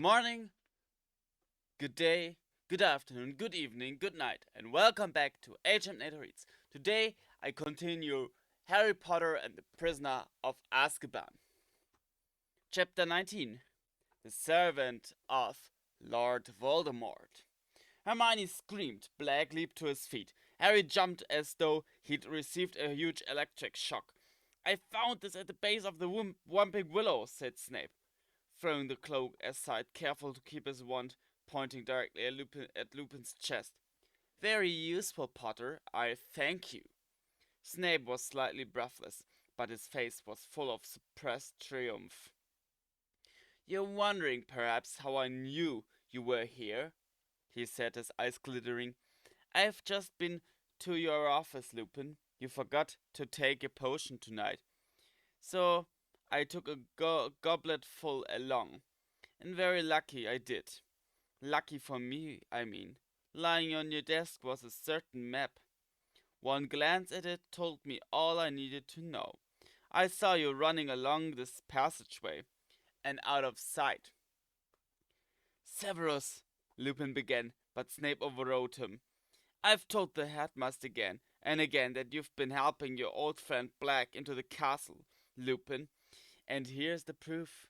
morning, good day, good afternoon, good evening, good night, and welcome back to Achampnator Reads. Today I continue Harry Potter and the Prisoner of Azkaban. Chapter 19, The Servant of Lord Voldemort. Hermione screamed. Black leaped to his feet. Harry jumped as though he'd received a huge electric shock. "I found this at the base of the Whomping Willow," said Snape, throwing the cloak aside, careful to keep his wand pointing directly at Lupin's chest. "Very useful, Potter. I thank you." Snape was slightly breathless, but his face was full of suppressed triumph. "You're wondering, perhaps, how I knew you were here?" he said, his eyes glittering. "I've just been to your office, Lupin. You forgot to take your potion tonight. So I took a goblet full along. And very lucky I did. Lucky for me, I mean. Lying on your desk was a certain map. One glance at it told me all I needed to know. I saw you running along this passageway, and out of sight." "Severus," Lupin began, but Snape overrode him. "I've told the headmaster again and again that you've been helping your old friend Black into the castle, Lupin. And here's the proof.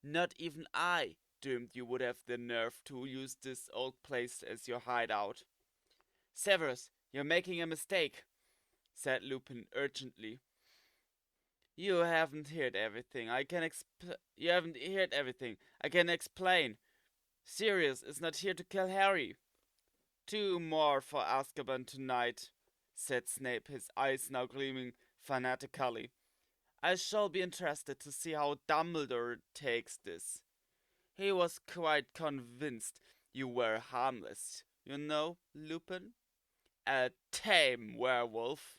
Not even I dreamed you would have the nerve to use this old place as your hideout." "Severus, you're making a mistake," said Lupin urgently. You haven't heard everything. You haven't heard everything. I can explain. Sirius is not here to kill Harry." "Two more for Azkaban tonight," said Snape, his eyes now gleaming fanatically. "I shall be interested to see how Dumbledore takes this. He was quite convinced you were harmless, you know, Lupin. A tame werewolf."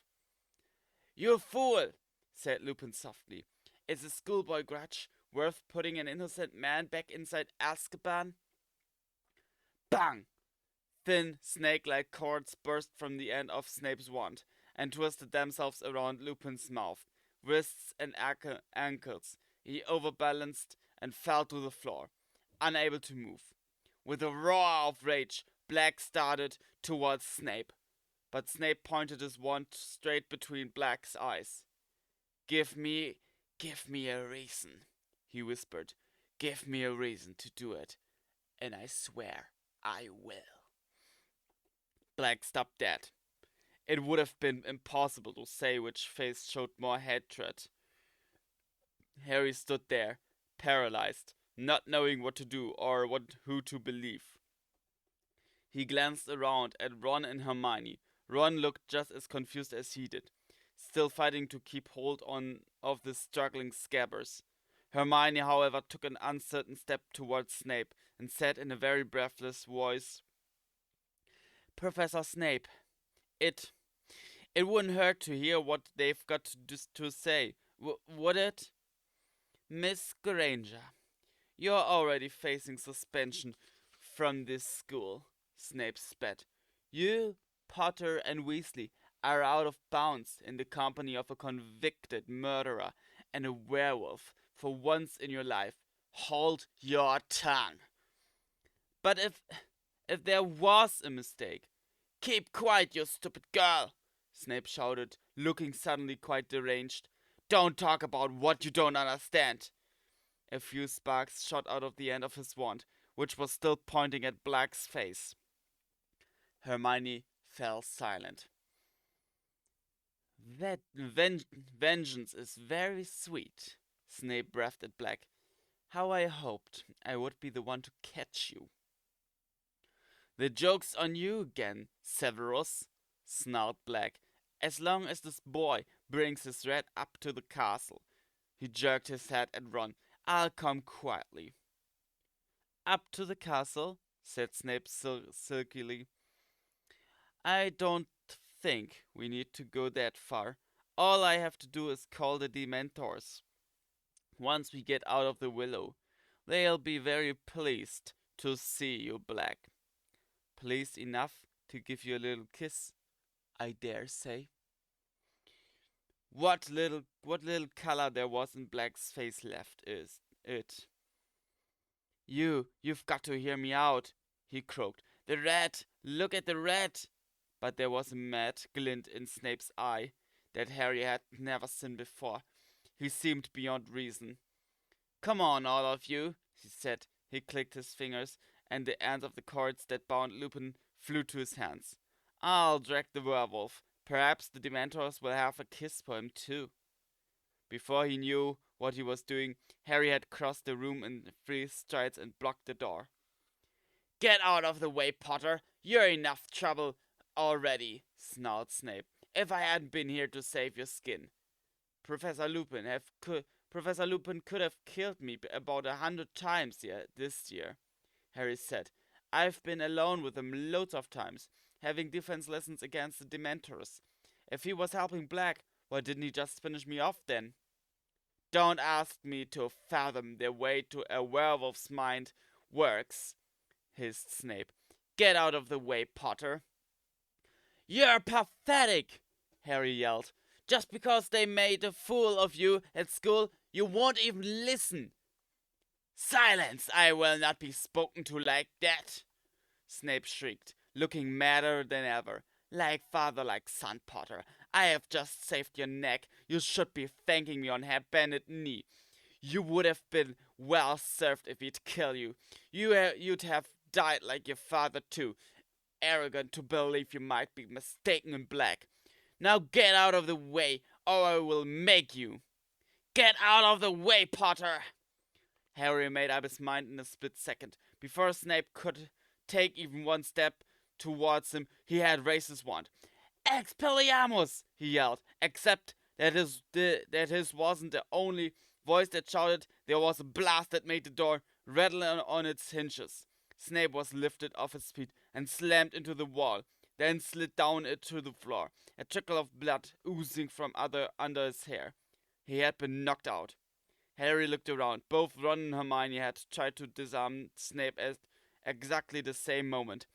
"You fool!" said Lupin softly. "Is a schoolboy grudge worth putting an innocent man back inside Azkaban?" Bang! Thin, snake-like cords burst from the end of Snape's wand and twisted themselves around Lupin's mouth, wrists, and ankles. He overbalanced and fell to the floor, unable to move. With a roar of rage, Black started towards Snape, but Snape pointed his wand straight between Black's eyes. Give me a reason," he whispered. "Give me a reason to do it, and I swear I will." Black stopped dead. It would have been impossible to say which face showed more hatred. Harry stood there, paralyzed, not knowing what to do or who to believe. He glanced around at Ron and Hermione. Ron looked just as confused as he did, still fighting to keep hold of the struggling scabbers. Hermione, however, took an uncertain step towards Snape and said in a very breathless voice, "Professor Snape, it wouldn't hurt to hear what they've got to say, would it? Miss Granger, you're already facing suspension from this school," Snape spat. "You, Potter, and Weasley are out of bounds in the company of a convicted murderer and a werewolf for once in your life. Hold your tongue." "But if there was a mistake—" "Keep quiet, you stupid girl!" Snape shouted, looking suddenly quite deranged. "Don't talk about what you don't understand." A few sparks shot out of the end of his wand, which was still pointing at Black's face. Hermione fell silent. "That vengeance is very sweet," Snape breathed at Black. "How I hoped I would be the one to catch you." "The joke's on you again, Severus," snarled Black. "As long as this boy brings his rat up to the castle." He jerked his head at Ron. "I'll come quietly." "Up to the castle?" said Snape silkily. "I don't think we need to go that far. All I have to do is call the Dementors. Once we get out of the willow, they'll be very pleased to see you, Black. Pleased enough to give you a little kiss, I dare say." What little color there was in Black's face left it. You've got to hear me out, he croaked. The rat! Look at the rat! But there was a mad glint in Snape's eye that Harry had never seen before. He seemed beyond reason. Come on, all of you, he said. He clicked his fingers, and the ends of the cords that bound Lupin flew to his hands. I'll drag the werewolf. Perhaps the Dementors will have a kiss for him too. Before he knew what he was doing, Harry had crossed the room in 3 strides and blocked the door. Get out of the way, Potter! You're enough trouble already, snarled Snape. If I hadn't been here to save your skin. Professor Lupin could have killed me about 100 times this year, Harry said. I've been alone with him loads of times, having defense lessons against the Dementors. If he was helping Black, why didn't he just finish me off then? Don't ask me to fathom the way to a werewolf's mind works, hissed Snape. Get out of the way, Potter. You're pathetic, Harry yelled. Just because they made a fool of you at school, you won't even listen. Silence! I will not be spoken to like that, Snape shrieked, looking madder than ever. Like father, like son, Potter. I have just saved your neck. You should be thanking me on her bended knee. You would have been well served if he'd kill you. You'd have died like your father too. Arrogant to believe you might be mistaken in Black. Now get out of the way, or I will make you. Get out of the way, Potter! Harry made up his mind in a split second. Before Snape could take even one step towards him, he had raised his wand. Expelliarmus! He yelled, except that his wasn't the only voice that shouted. There was a blast that made the door rattle on its hinges. Snape was lifted off his feet and slammed into the wall, then slid down it to the floor, a trickle of blood oozing from under his hair. He had been knocked out. Harry looked around. Both Ron and Hermione had tried to disarm Snape at exactly the same moment.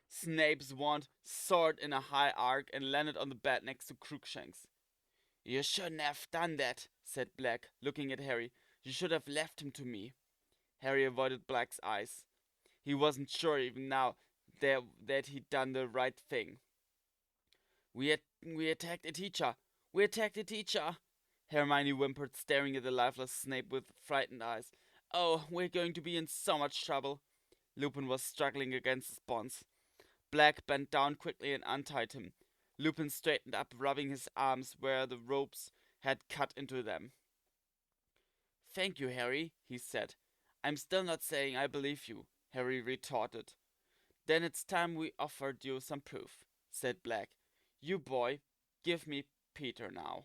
Snape's wand soared in a high arc and landed on the bed next to Crookshanks. You shouldn't have done that, said Black, looking at Harry. You should have left him to me. Harry avoided Black's eyes. He wasn't sure even now that he'd done the right thing. We attacked a teacher. We attacked a teacher. Hermione whimpered, staring at the lifeless Snape with frightened eyes. Oh, we're going to be in so much trouble. Lupin was struggling against his bonds. Black bent down quickly and untied him. Lupin straightened up, rubbing his arms where the ropes had cut into them. Thank you, Harry, he said. I'm still not saying I believe you, Harry retorted. Then it's time we offered you some proof, said Black. You boy, give me Peter now.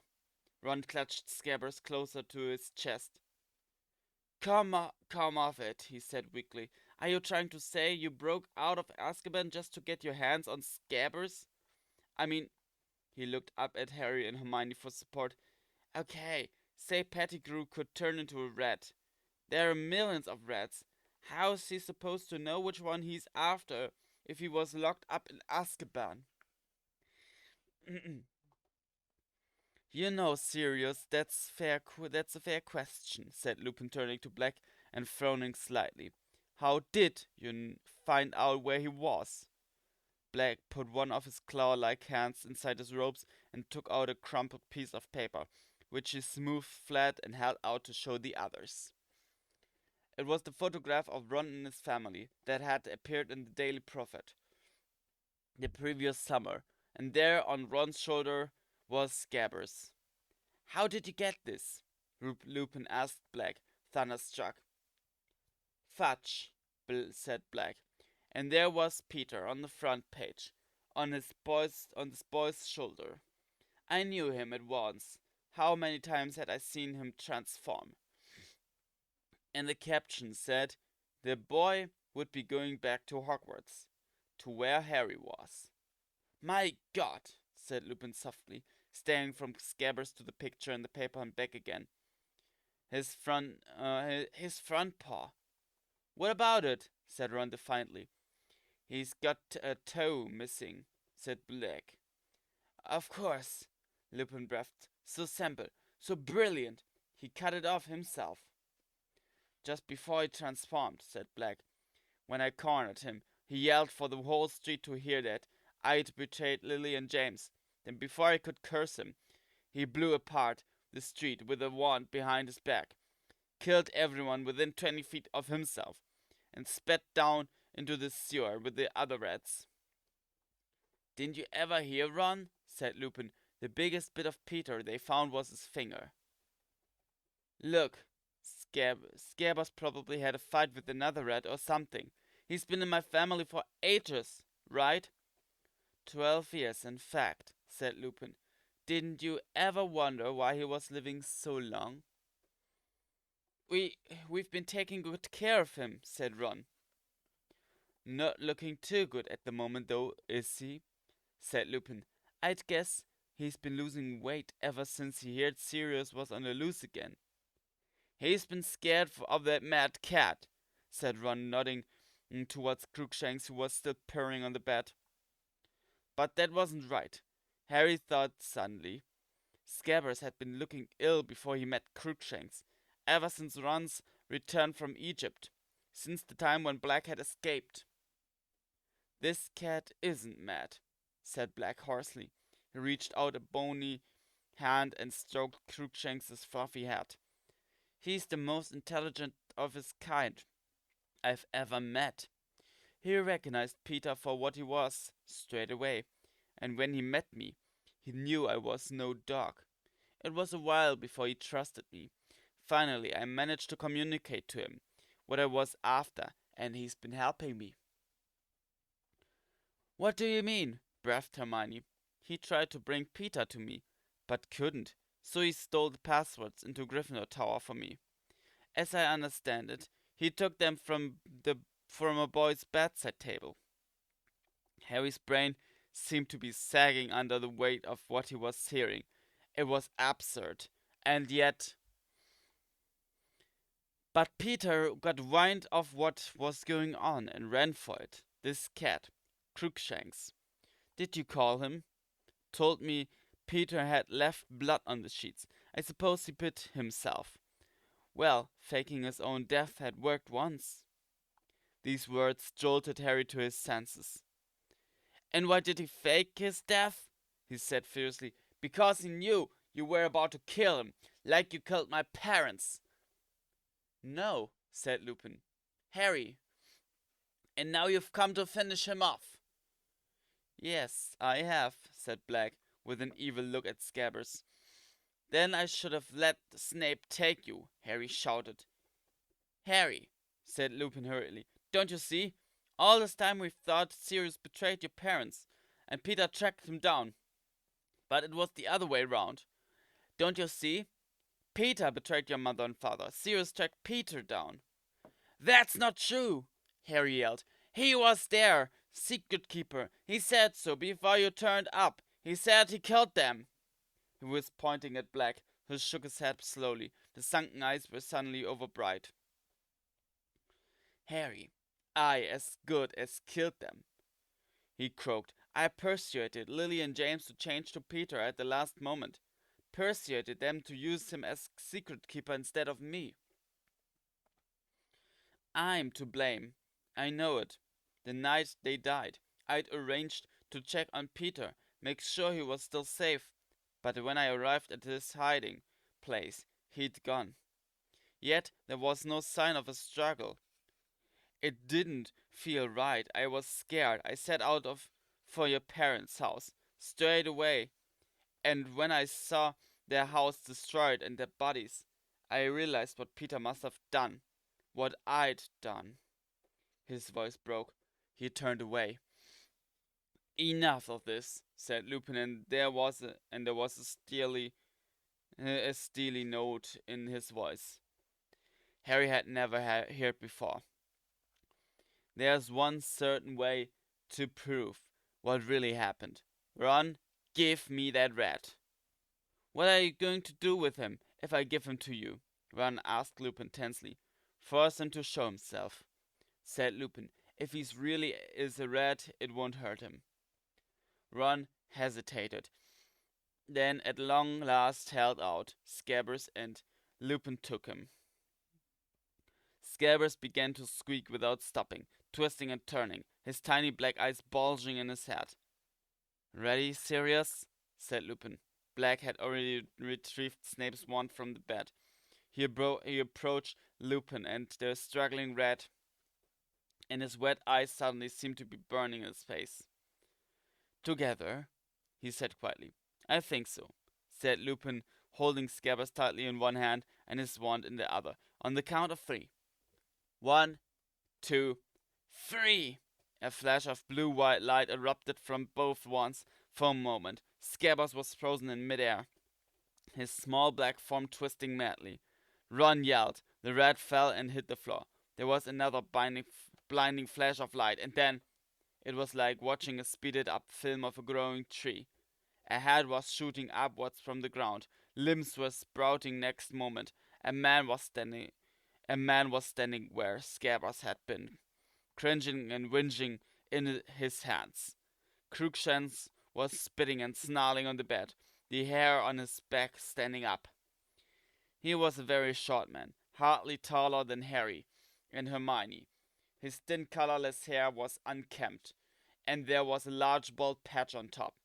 Ron clutched Scabbers closer to his chest. Come off it, he said weakly. Are you trying to say you broke out of Azkaban just to get your hands on Scabbers? I mean, he looked up at Harry and Hermione for support. Okay, say Pettigrew could turn into a rat. There are millions of rats. How's he supposed to know which one he's after if he was locked up in Azkaban? You know, Sirius, that's a fair question, said Lupin, turning to Black and frowning slightly. How did you find out where he was? Black put one of his claw-like hands inside his robes and took out a crumpled piece of paper, which he smoothed flat and held out to show the others. It was the photograph of Ron and his family that had appeared in the Daily Prophet the previous summer, and there on Ron's shoulder was Scabbers. How did you get this? Lupin asked Black, thunderstruck. Fudge, said Black. And there was Peter on the front page, on this boy's shoulder. I knew him at once. How many times had I seen him transform? And the caption said, the boy would be going back to Hogwarts, to where Harry was. My God, said Lupin softly, staring from Scabbers to the picture in the paper and back again. His front paw. What about it? Said Ron defiantly. He's got a toe missing, said Black. Of course, Lupin breathed. So simple, so brilliant. He cut it off himself. just before he transformed, said Black. When I cornered him, he yelled for the whole street to hear that I'd betrayed Lily and James. Then before I could curse him, he blew apart the street with a wand behind his back, killed everyone within 20 feet of himself, and spat down into the sewer with the other rats. Didn't you ever hear, Ron? Said Lupin. The biggest bit of Peter they found was his finger. Look, Scabbers probably had a fight with another rat or something. He's been in my family for ages, right? 12 years, in fact, said Lupin. Didn't you ever wonder why he was living so long? We've been taking good care of him, said Ron. Not looking too good at the moment, though, is he? Said Lupin. I'd guess he's been losing weight ever since he heard Sirius was on the loose again. He's been scared of that mad cat, said Ron, nodding towards Crookshanks, who was still purring on the bed. But that wasn't right, Harry thought suddenly. Scabbers had been looking ill before he met Crookshanks, ever since Ron's return from Egypt, since the time when Black had escaped. This cat isn't mad, said Black hoarsely. He reached out a bony hand and stroked Crookshanks' fluffy head. He's the most intelligent of his kind I've ever met. He recognized Peter for what he was straight away, and when he met me, he knew I was no dog. It was a while before he trusted me. Finally, I managed to communicate to him what I was after, and he's been helping me. What do you mean? Breathed Hermione. He tried to bring Peter to me, but couldn't, so he stole the passwords into Gryffindor Tower for me. As I understand it, he took them from a boy's bedside table. Harry's brain seemed to be sagging under the weight of what he was hearing. It was absurd, and yet... But Peter got wind of what was going on and ran for it. This cat, Crookshanks. Did you call him? Told me Peter had left blood on the sheets. I suppose he bit himself. Well, faking his own death had worked once. These words jolted Harry to his senses. And why did he fake his death? He said fiercely. Because he knew you were about to kill him, like you killed my parents. No, said Lupin. Harry. And now you've come to finish him off. Yes, I have, said Black, with an evil look at Scabbers. Then I should have let Snape take you, Harry shouted. Harry, said Lupin hurriedly, don't you see? All this time we've thought Sirius betrayed your parents, and Peter tracked him down. But it was the other way round. Don't you see? Peter betrayed your mother and father. Sirius tracked Peter down. That's not true, Harry yelled. He was there, secret keeper. He said so before you turned up. He said he killed them. He was pointing at Black, who shook his head slowly. The sunken eyes were suddenly overbright. Harry, I as good as killed them, he croaked. I persuaded Lily and James to change to Peter at the last moment. Persuaded them to use him as secret keeper instead of me. I'm to blame. I know it. The night they died, I'd arranged to check on Peter, make sure he was still safe. But when I arrived at his hiding place, he'd gone. Yet there was no sign of a struggle. It didn't feel right. I was scared. I set out for your parents' house straight away. And when I saw their house destroyed and their bodies, I realized what Peter must have done. What I'd done. His voice broke. He turned away. Enough of this, said Lupin, and there was a steely note in his voice Harry had never heard before. There's one certain way to prove what really happened. Ron, give me that rat. What are you going to do with him if I give him to you? Ron asked Lupin tensely. Force him to show himself, said Lupin. If he really is a rat, it won't hurt him. Ron hesitated, then at long last held out Scabbers, and Lupin took him. Scabbers began to squeak without stopping, twisting and turning, his tiny black eyes bulging in his head. "Ready, Sirius?" said Lupin. Black had already retrieved Snape's wand from the bed. He approached Lupin, and the struggling red in his wet eyes suddenly seemed to be burning his face. "Together," he said quietly. "I think so," said Lupin, holding Scabbers tightly in one hand and his wand in the other. "On the count of 3. 1, 2, 3! A flash of blue-white light erupted from both wands. For a moment, Scabbers was frozen in midair, his small black form twisting madly. Ron yelled. The rat fell and hit the floor. There was another blinding flash of light, and then it was like watching a speeded-up film of a growing tree. A head was shooting upwards from the ground. Limbs were sprouting next moment. A man was standing where Scabbers had been, cringing and whinging in his hands. Crookshanks was spitting and snarling on the bed, the hair on his back standing up. He was a very short man, hardly taller than Harry and Hermione. His thin, colorless hair was unkempt, and there was a large bald patch on top.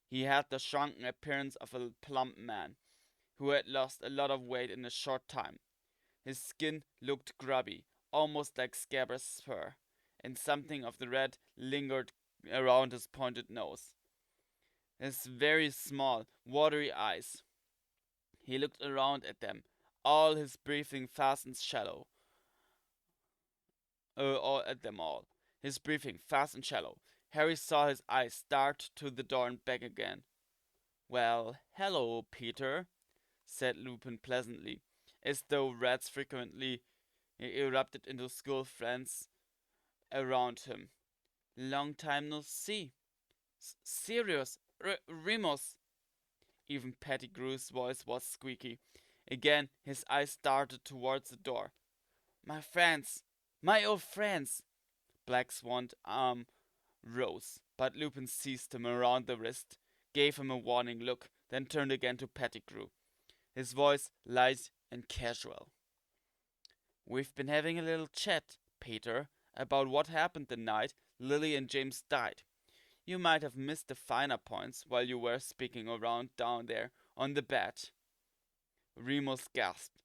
He had the shrunken appearance of a plump man who had lost a lot of weight in a short time. His skin looked grubby, almost like Scabbers' fur, and something of the red lingered around his pointed nose. His very small, watery eyes. He looked around at them, all his breathing fast and shallow. All at them all. His breathing fast and shallow. Harry saw his eyes dart to the door and back again. "Well, hello, Peter," said Lupin pleasantly, as though rats frequently erupted into school friends around him. "Long time no see. Sirius, Remus." Even Pettigrew's voice was squeaky. Again his eyes darted towards the door. "My friends! My old friends!" Black's wand arm rose, but Lupin seized him around the wrist, gave him a warning look, then turned again to Pettigrew, his voice light and casual. "We've been having a little chat, Peter, about what happened the night Lily and James died. You might have missed the finer points while you were speaking around down there on the bed." Remus gasped.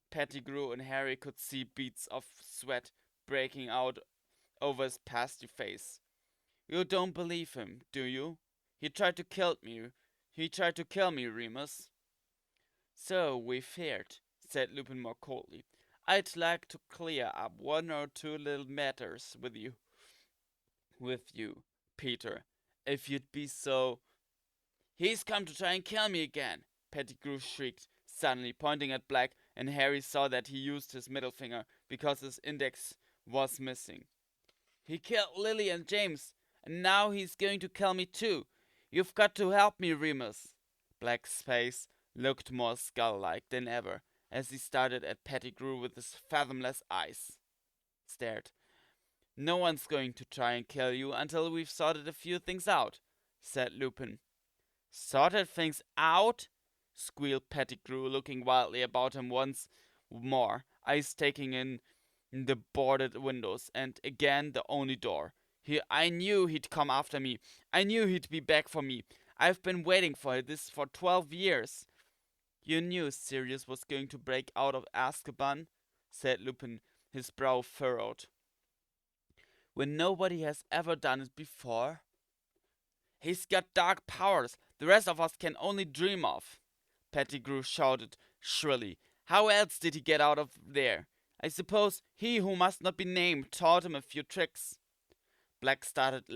Pettigrew and Harry could see beads of sweat breaking out over his pasty face. "You don't believe him, do you? He tried to kill me, Remus." "So we've heard," said Lupin more coldly. "I'd like to clear up one or two little matters with you, Peter, if you'd be so—" "He's come to try and kill me again!" Pettigrew shrieked, suddenly pointing at Black, and Harry saw that he used his middle finger because his index was missing. "He killed Lily and James, and now he's going to kill me too. You've got to help me, Remus." Black's face looked more skull-like than ever as he stared at Pettigrew with his fathomless eyes. "No one's going to try and kill you until we've sorted a few things out," said Lupin. "Sorted things out?" squealed Pettigrew, looking wildly about him once more, eyes taking in the boarded windows, and again the only door. "I knew he'd come after me. I knew he'd be back for me. I've been waiting for this for 12 years. "You knew Sirius was going to break out of Azkaban?" said Lupin, his brow furrowed. "When nobody has ever done it before?" "He's got dark powers the rest of us can only dream of," Pettigrew shouted shrilly. "How else did he get out of there? I suppose he who must not be named taught him a few tricks." Black started to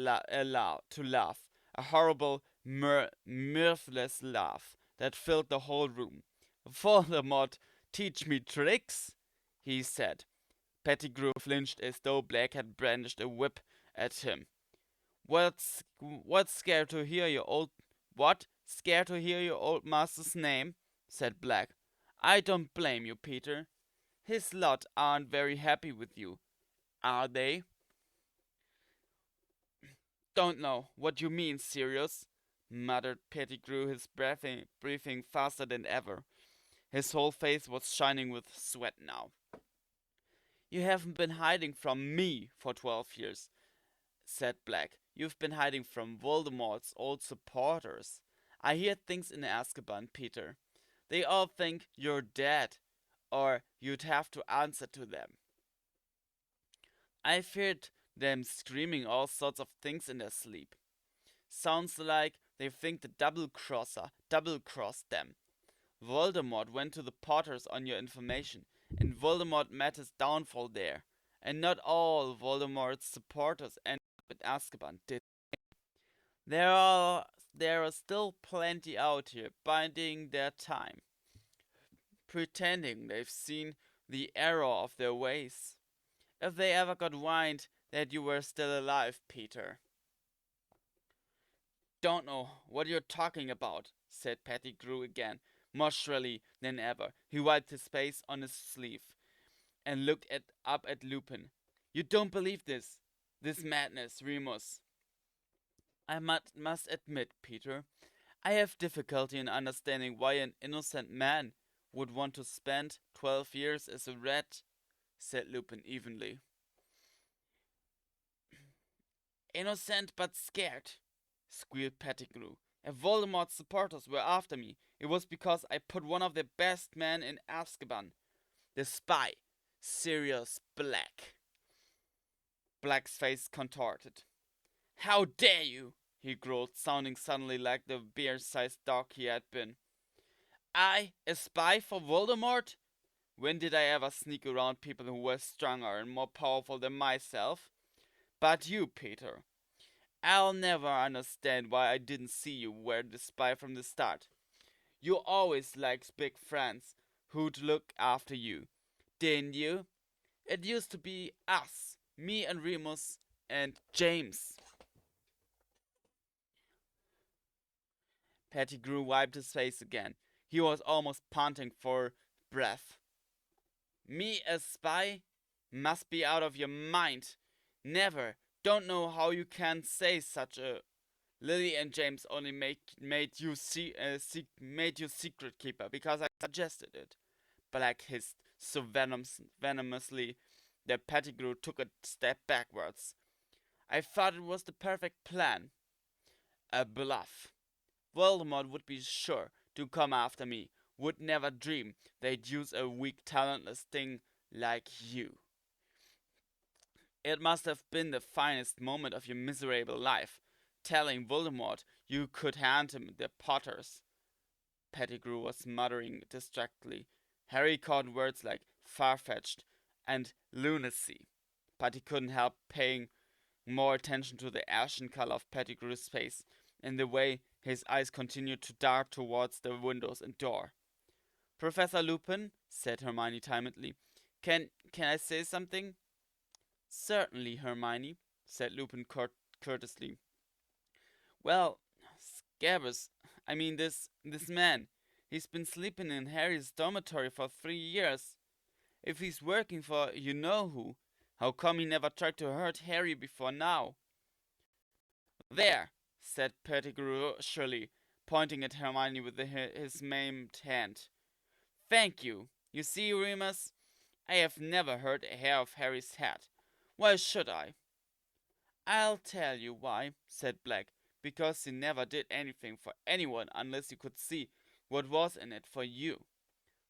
laugh, a horrible, mirthless laugh that filled the whole room. "Voldemort teach me tricks?" he said. Pettigrew flinched as though Black had brandished a whip at him. What's scared to hear your old master's name?" said Black. "I don't blame you, Peter. His lot aren't very happy with you, are they?" "Don't know what you mean, Sirius," muttered Pettigrew, his breathing faster than ever. His whole face was shining with sweat now. You haven't been hiding from me for 12 years, said Black. You've been hiding from Voldemort's old supporters. I hear things in Azkaban, Peter. They all think you're dead, or you'd have to answer to them. I've heard them screaming all sorts of things in their sleep. Sounds like they think the double crosser double crossed them. Voldemort went to the Potters on your information, and Voldemort met his downfall there. And not all Voldemort's supporters ended up in Azkaban, did there are there are still plenty out here biding their time, pretending they've seen the error of their ways. If they ever got wind that you were still alive, Peter. Don't know what you're talking about, said Pettigrew again, more shrilly than ever. He wiped his face on his sleeve and looked up at Lupin. You don't believe this? This madness, Remus. I must admit, Peter, I have difficulty in understanding why an innocent man would want to spend 12 years as a rat, said Lupin evenly. Innocent but scared, squealed Pettigrew. If Voldemort's supporters were after me, it was because I put one of their best men in Azkaban. The spy, Sirius Black. Black's face contorted. How dare you, he growled, sounding suddenly like the bear-sized dog he had been. I, a spy for Voldemort? When did I ever sneak around people who were stronger and more powerful than myself? But you, Peter. I'll never understand why I didn't see you were the spy from the start. You always liked big friends who'd look after you, didn't you? It used to be us, me and Remus and James. Pettigrew wiped his face again. He was almost panting for breath. Me a spy? Must be out of your mind. Never. Don't know how you can say such a. Lily and James only made you secret keeper because I suggested it. Black hissed so venomously that Pettigrew took a step backwards. I thought it was the perfect plan. A bluff. Voldemort would be sure to come after me. Would never dream they'd use a weak, talentless thing like you. It must have been the finest moment of your miserable life, telling Voldemort you could hand him the Potters. Pettigrew was muttering distractedly. Harry caught words like far-fetched and lunacy, but he couldn't help paying more attention to the ashen color of Pettigrew's face and the way his eyes continued to dart towards the windows and door. Professor Lupin, said Hermione timidly, can I say something? Certainly, Hermione, said Lupin courteously. Well, Scabbers, this man, he's been sleeping in Harry's dormitory for 3 years. If he's working for you-know-who, how come he never tried to hurt Harry before now? There, said Pettigrew shrilly, pointing at Hermione with his maimed hand. Thank you. You see, Remus, I have never hurt a hair of Harry's head. Why should I? I'll tell you why, said Black, because he never did anything for anyone unless you could see what was in it for you.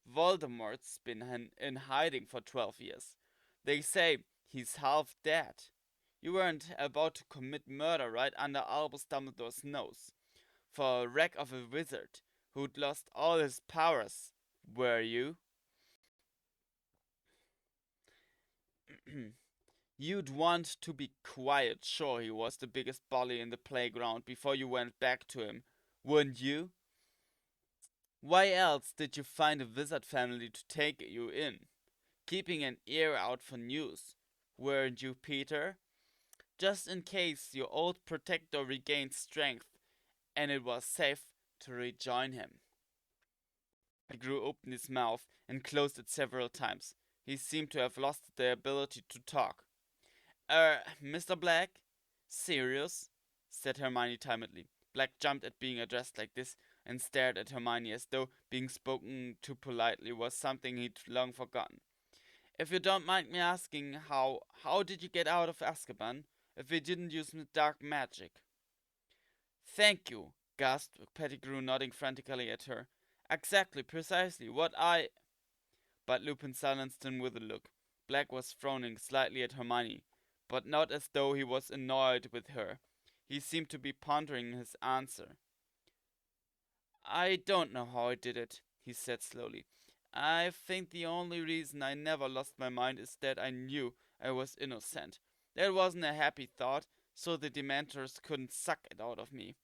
Voldemort's been in hiding for 12 years. They say he's half dead. You weren't about to commit murder right under Albus Dumbledore's nose for a wreck of a wizard who'd lost all his powers, were you? You'd want to be quiet, sure he was the biggest bully in the playground before you went back to him, wouldn't you? Why else did you find a wizard family to take you in? Keeping an ear out for news, weren't you, Peter? Just in case your old protector regained strength and it was safe to rejoin him. Pettigrew opened his mouth and closed it several times. He seemed to have lost the ability to talk. Mr. Black? Serious? Said Hermione timidly. Black jumped at being addressed like this and stared at Hermione as though being spoken to politely was something he'd long forgotten. If you don't mind me asking, how did you get out of Azkaban if you didn't use dark magic? Thank you, gasped Pettigrew, nodding frantically at her. Exactly, precisely, what I... But Lupin silenced him with a look. Black was frowning slightly at Hermione, but not as though he was annoyed with her. He seemed to be pondering his answer. I don't know how I did it, he said slowly. I think the only reason I never lost my mind is that I knew I was innocent. That wasn't a happy thought, so the Dementors couldn't suck it out of me.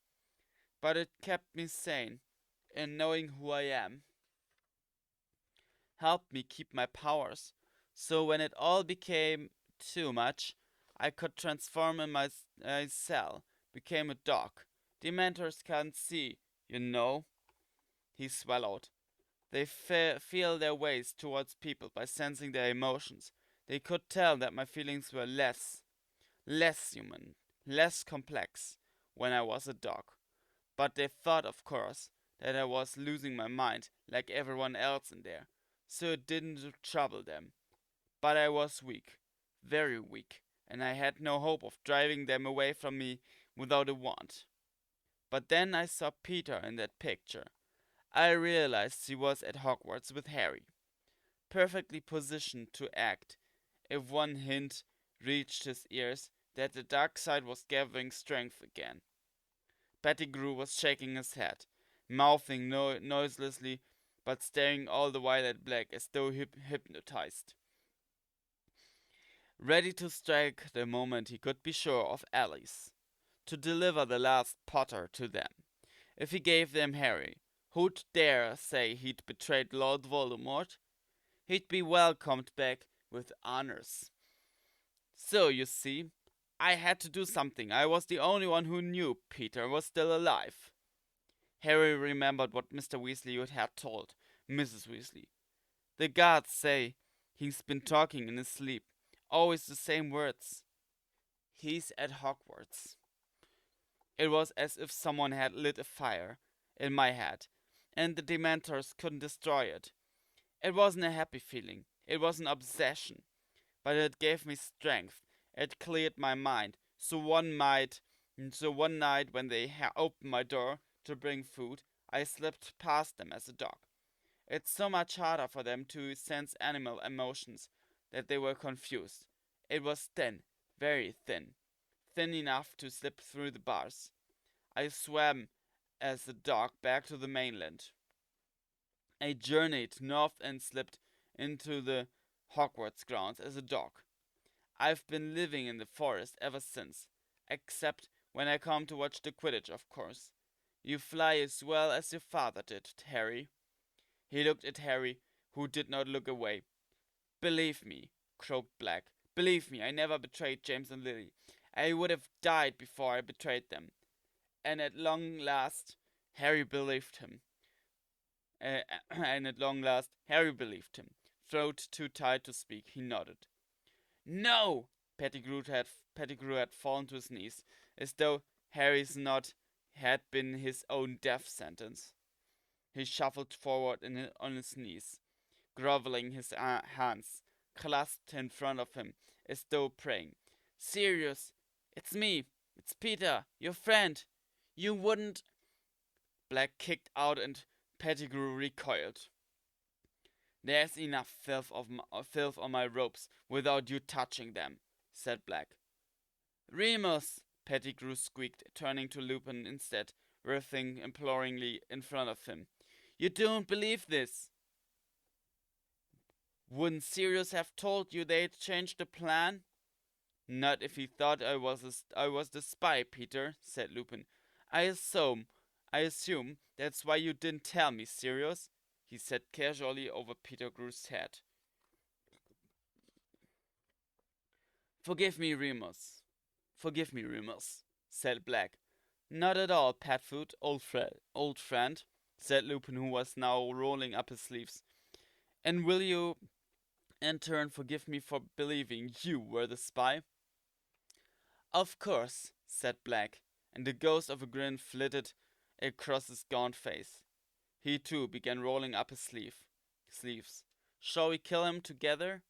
But it kept me sane, and knowing who I am helped me keep my powers. So when it all became too much, I could transform in my cell, became a dog. Dementors can't see, you know. He swallowed. They feel their ways towards people by sensing their emotions. They could tell that my feelings were less human, less complex when I was a dog. But they thought, of course, that I was losing my mind like everyone else in there, so it didn't trouble them. But I was weak, very weak, and I had no hope of driving them away from me without a wand. But then I saw Peter in that picture. I realized he was at Hogwarts with Harry, perfectly positioned to act if one hint reached his ears that the dark side was gathering strength again. Pettigrew was shaking his head, mouthing noiselessly, but staring all the while at Black as though hypnotized, ready to strike the moment he could be sure of Alice, to deliver the last Potter to them. If he gave them Harry, who'd dare say he'd betrayed Lord Voldemort? He'd be welcomed back with honors. So, you see, I had to do something. I was the only one who knew Peter was still alive. Harry remembered what Mr. Weasley had told Mrs. Weasley. The guards say he's been talking in his sleep. Always the same words. He's at Hogwarts. It was as if someone had lit a fire in my head, and the Dementors couldn't destroy it. It wasn't a happy feeling. It was an obsession. But it gave me strength. It cleared my mind. So one night when they opened my door to bring food, I slipped past them as a dog. It's so much harder for them to sense animal emotions that they were confused. It was thin, very thin, thin enough to slip through the bars. I swam as a dog back to the mainland. I journeyed north and slipped into the Hogwarts grounds as a dog. I've been living in the forest ever since, except when I come to watch the Quidditch, of course. You fly as well as your father did, Harry. He looked at Harry, who did not look away. Believe me, croaked Black. Believe me, I never betrayed James and Lily. I would have died before I betrayed them. And at long last, Harry believed him. And at long last, Harry believed him. Throat too tight to speak, he nodded. No! Pettigrew had fallen to his knees, as though Harry's nod had been his own death sentence. He shuffled forward on his knees, groveling, his hands clasped in front of him, as though praying. Sirius, it's me, it's Peter, your friend. You wouldn't... Black kicked out and Pettigrew recoiled. There's enough filth on my ropes without you touching them, said Black. Remus, Pettigrew squeaked, turning to Lupin instead, writhing imploringly in front of him. You don't believe this? Wouldn't Sirius have told you they'd changed the plan? Not if he thought I was the spy, Peter, said Lupin. I assume that's why you didn't tell me, Sirius, he said casually over Pettigrew's head. Forgive me, Remus, said Black. Not at all, Petfoot, old friend, said Lupin, who was now rolling up his sleeves. And will you, in turn, forgive me for believing you were the spy? Of course, said Black, and the ghost of a grin flitted across his gaunt face. He too began rolling up his sleeves. Shall we kill him together?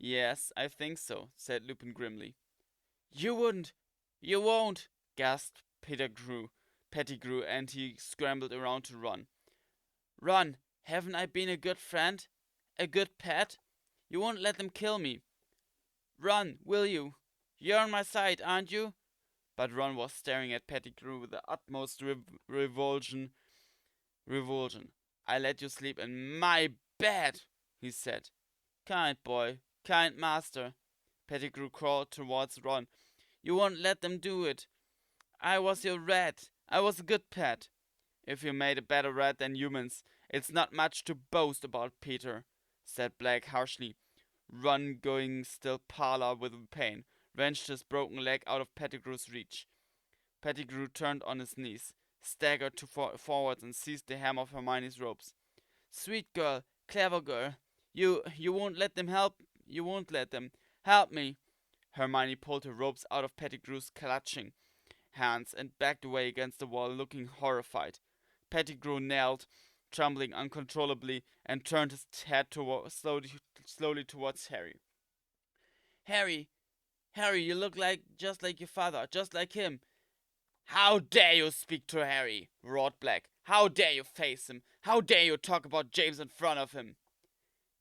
Yes, I think so, said Lupin grimly. You wouldn't! You won't! Gasped Pettigrew, and he scrambled around to run. Run! Haven't I been a good friend? A good pet? You won't let them kill me. Run, will you? You're on my side, aren't you? But Ron was staring at Pettigrew with the utmost revulsion. Revulsion. I let you sleep in my bed, he said. Kind boy, kind master. Pettigrew crawled towards Ron. You won't let them do it. I was your rat. I was a good pet. If you made a better rat than humans, it's not much to boast about, Peter, said Black harshly. Ron, going still paler with pain, wrenched his broken leg out of Pettigrew's reach. Pettigrew turned on his knees, staggered forwards, and seized the hem of Hermione's robes. Sweet girl, clever girl, you won't let them help. You won't let them help me. Hermione pulled her robes out of Pettigrew's clutching hands and backed away against the wall, looking horrified. Pettigrew knelt, trembling uncontrollably, and turned his head slowly towards Harry. Harry, Harry, you look just like your father, just like him. How dare you speak to Harry? Roared Black. How dare you face him? How dare you talk about James in front of him?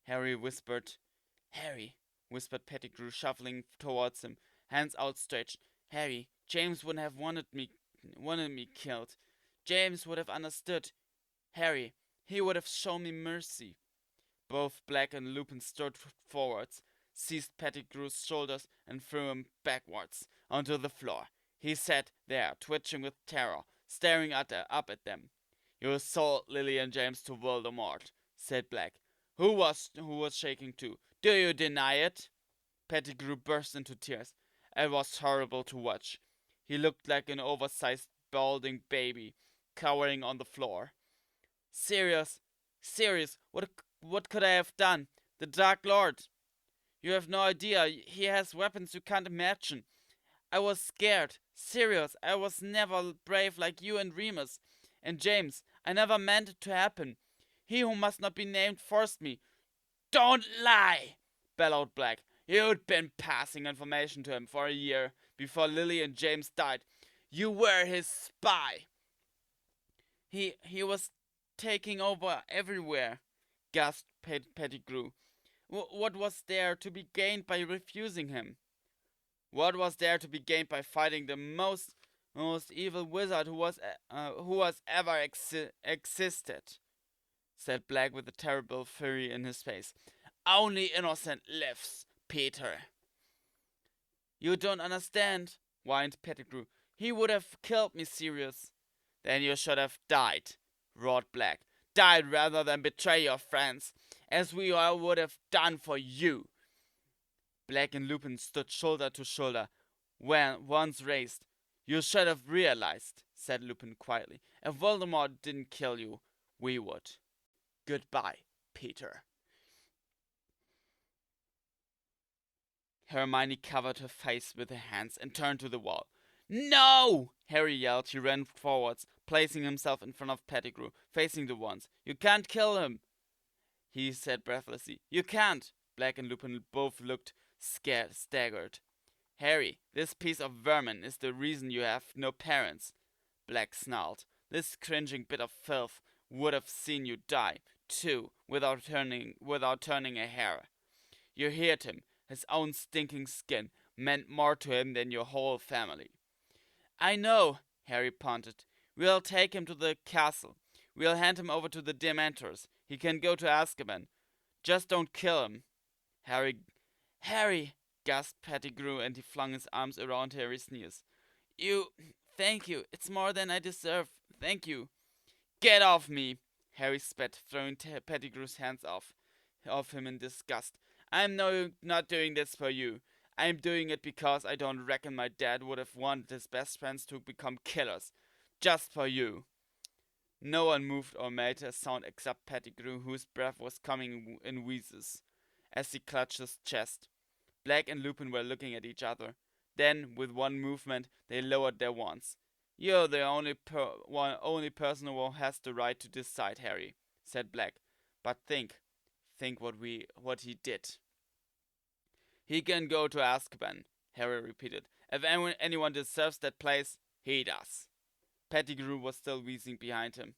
Harry, whispered Pettigrew, shuffling towards him, hands outstretched. Harry, James wouldn't have wanted me killed. James would have understood. Harry, he would have shown me mercy. Both Black and Lupin strode forwards, seized Pettigrew's shoulders, and threw him backwards onto the floor. He sat there, twitching with terror, staring up at them. You sold Lily and James to Voldemort, said Black, who was shaking too. Do you deny it? Pettigrew burst into tears. It was horrible to watch. He looked like an oversized, balding baby, cowering on the floor. Sirius, what could I have done? The Dark Lord. You have no idea. He has weapons you can't imagine. I was scared. Sirius, I was never brave like you and Remus. And James, I never meant it to happen. He who must not be named forced me. Don't lie, bellowed Black. You'd been passing information to him for a year before Lily and James died. You were his spy. He was taking over everywhere, gasped Pettigrew. What was there to be gained by refusing him? What was there to be gained by fighting the most evil wizard who was ever existed? Said Black with a terrible fury in his face. Only innocent lives, Peter. You don't understand, whined Pettigrew. He would have killed me, Sirius. Then you should have died, roared Black. Died rather than betray your friends, as we all would have done for you. Black and Lupin stood shoulder to shoulder, once raised. You should have realized, said Lupin quietly. If Voldemort didn't kill you, we would. Goodbye, Peter. Hermione covered her face with her hands and turned to the wall. No! Harry yelled. He ran forwards, placing himself in front of Pettigrew, facing the wands. You can't kill him, he said breathlessly. You can't. Black and Lupin both looked staggered. Harry, this piece of vermin is the reason you have no parents, Black snarled. This cringing bit of filth would have seen you die, too, without turning a hair. You heard him. His own stinking skin meant more to him than your whole family. I know, Harry panted. We'll take him to the castle. We'll hand him over to the Dementors. He can go to Azkaban. Just don't kill him. Harry, gasped Pettigrew, and he flung his arms around Harry's knees. Thank you. It's more than I deserve. Thank you. Get off me, Harry spat, throwing Pettigrew's hands off him in disgust. I'm not doing this for you. I'm doing it because I don't reckon my dad would have wanted his best friends to become killers. Just for you. No one moved or made a sound except Pettigrew, whose breath was coming in wheezes as he clutched his chest. Black and Lupin were looking at each other. Then, with one movement, they lowered their wands. You're the only person who has the right to decide, Harry, said Black. But think what he did. He can go to Azkaban, Harry repeated. If anyone deserves that place, he does. Pettigrew was still wheezing behind him.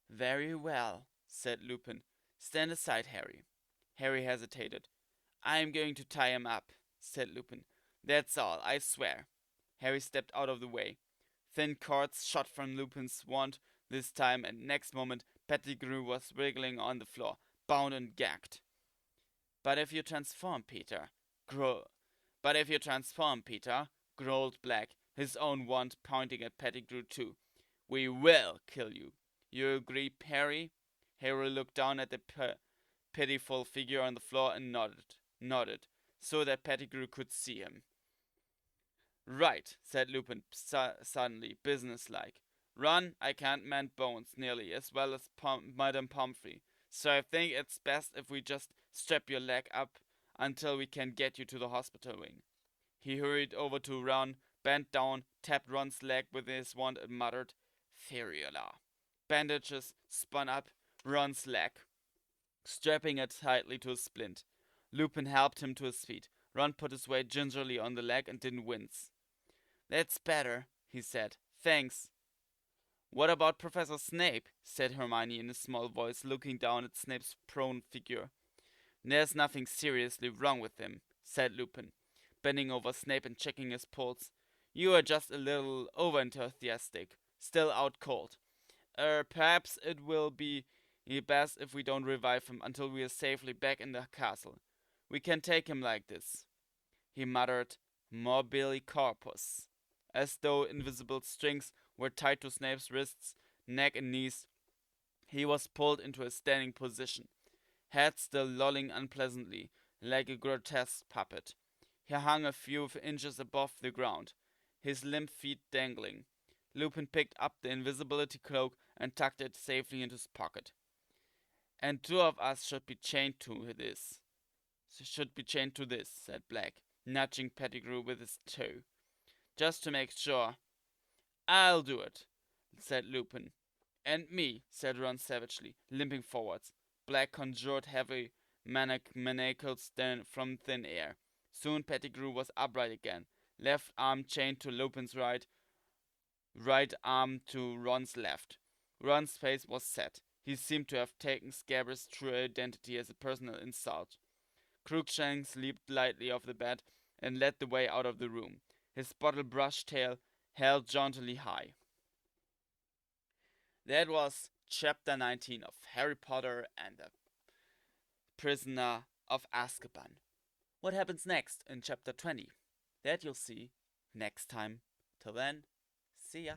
Very well, said Lupin. Stand aside, Harry. Harry hesitated. I am going to tie him up, said Lupin. That's all, I swear. Harry stepped out of the way. Thin cords shot from Lupin's wand this time, and next moment Pettigrew was wriggling on the floor, bound and gagged. But if you transform, Peter, growled Black, his own wand pointing at Pettigrew too. We will kill you. You agree, Harry? Harry looked down at the pitiful figure on the floor and nodded, so that Pettigrew could see him. Right, said Lupin suddenly, businesslike. Run, I can't mend bones nearly as well as Madame Pomfrey, so I think it's best if we just strap your leg up until we can get you to the hospital wing. He hurried over to Ron, bent down, tapped Ron's leg with his wand and muttered, Feriola. Bandages spun up Ron's leg, strapping it tightly to a splint. Lupin helped him to his feet. Ron put his weight gingerly on the leg and didn't wince. That's better, he said. Thanks. What about Professor Snape? Said Hermione in a small voice, looking down at Snape's prone figure. There's nothing seriously wrong with him, said Lupin, bending over Snape and checking his pulse. You are just a little over-enthusiastic, still out cold. Perhaps it will be best if we don't revive him until we are safely back in the castle. We can take him like this. He muttered, Mobile corpus, as though invisible strings were tied to Snape's wrists, neck and knees. He was pulled into a standing position, head still lolling unpleasantly, like a grotesque puppet. He hung a few inches above the ground, his limp feet dangling. Lupin picked up the invisibility cloak and tucked it safely into his pocket. And two of us should be chained to this, said Black, nudging Pettigrew with his toe. Just to make sure. I'll do it, said Lupin. And me, said Ron savagely, limping forwards. Black conjured heavy manacles from thin air. Soon Pettigrew was upright again, left arm chained to Lupin's right arm to Ron's left. Ron's face was set. He seemed to have taken Scabrous' true identity as a personal insult. Crookshanks leaped lightly off the bed and led the way out of the room, his bottle brush tail held jauntily high. That was chapter 19 of Harry Potter and the Prisoner of Azkaban. What happens next in chapter 20? That you'll see next time. Till then, see ya.